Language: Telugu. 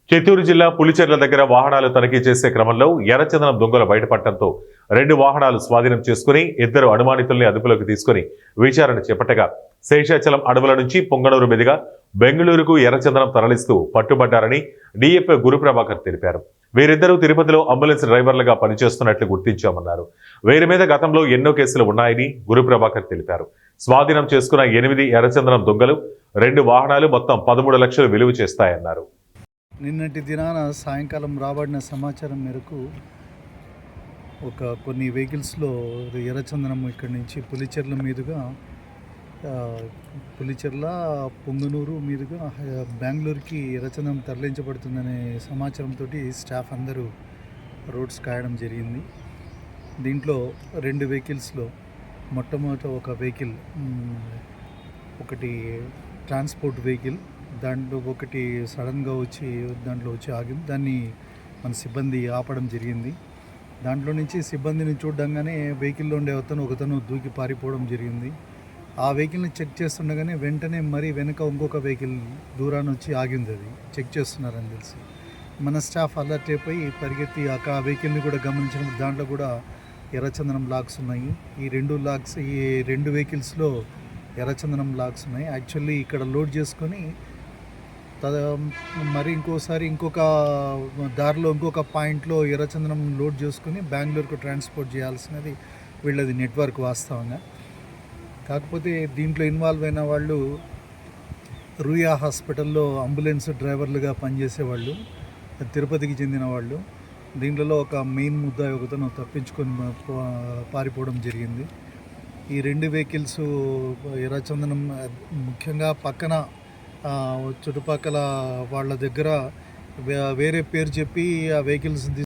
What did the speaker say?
చిత్తూరు జిల్లా పులిచెర్ల దగ్గర వాహనాలు తనిఖీ చేసే క్రమంలో ఎర్రచందనం దొంగలు బయటపడటంతో 2 వాహనాలు స్వాధీనం చేసుకుని 2 అనుమానితుల్ని అదుపులోకి తీసుకుని విచారణ చేపట్టగా శేషాచలం అడవుల నుంచి పొంగనూరు మీదుగా బెంగళూరుకు ఎర్రచందనం తరలిస్తూ పట్టుబడ్డారని డీఎఫ్ఓ గురుప్రభాకర్ తెలిపారు. వీరిద్దరూ తిరుపతిలో అంబులెన్స్ డ్రైవర్లుగా పనిచేస్తున్నట్లు గుర్తించామన్నారు. వీరి మీద గతంలో ఎన్నో కేసులు ఉన్నాయని గురుప్రభాకర్ తెలిపారు. స్వాధీనం చేసుకున్న 8 ఎర్రచందనం దొంగలు 2 వాహనాలు మొత్తం 13 లక్షలు విలువ చేస్తాయన్నారు. నిన్నటి దినాన సాయంకాలం రాబడిన సమాచారం మేరకు కొన్ని వెహికల్స్లో ఎర్రచందనం ఇక్కడి నుంచి పులిచెర్ల మీదుగా పులిచెర్ల పొంగనూరు మీదుగా బెంగళూరుకి ఎర్రచందనం తరలించబడుతుందనే సమాచారంతో స్టాఫ్ అందరూ రోడ్స్ కాయడం జరిగింది. దీంట్లో 2 వెహికల్స్లో మొట్టమొదట ఒక వెహికల్ ఒకటి ట్రాన్స్పోర్ట్ వెహికల్, దాంట్లో ఒకటి సడన్గా దాంట్లో వచ్చి ఆగింది. దాన్ని మన సిబ్బంది ఆపడం జరిగింది. దాంట్లో నుంచి సిబ్బందిని చూడడంగానే వెహికల్లో ఉండే ఒకతను దూకి పారిపోవడం జరిగింది. ఆ వెహికల్ని చెక్ చేస్తుండగానే వెంటనే మరీ వెనక ఇంకొక వెహికల్ దూరాన్ని వచ్చి ఆగింది. అది చెక్ చేస్తున్నారని తెలిసి మన స్టాఫ్ అలర్ట్ అయిపోయి పరిగెత్తి ఆ వెహికల్ని కూడా గమనించడం, దాంట్లో కూడా ఎర్రచందనం లాక్స్ ఉన్నాయి. ఈ 2 వెహికల్స్లో ఎర్రచందనం లాక్స్ ఉన్నాయి. యాక్చువల్లీ ఇక్కడ లోడ్ చేసుకొని మరి ఇంకొక దారిలో ఇంకొక పాయింట్లో ఎర్రచందనం లోడ్ చేసుకుని బెంగళూరుకు ట్రాన్స్పోర్ట్ చేయాల్సినది వీళ్ళది నెట్వర్క్ వాస్తవంగా. కాకపోతే దీంట్లో ఇన్వాల్వ్ అయిన వాళ్ళు రూయా హాస్పిటల్లో అంబులెన్స్ డ్రైవర్లుగా పనిచేసేవాళ్ళు, తిరుపతికి చెందిన వాళ్ళు. దీంట్లో ఒక మెయిన్ ముద్దాయి ఒకతను తప్పించుకొని పారిపోవడం జరిగింది. ఈ 2 వెహికల్స్ ఎర్రచందనం ముఖ్యంగా పక్కన చుట్టుపక్కల వాళ్ళ దగ్గర వేరే పేరు చెప్పి ఆ వెహికల్స్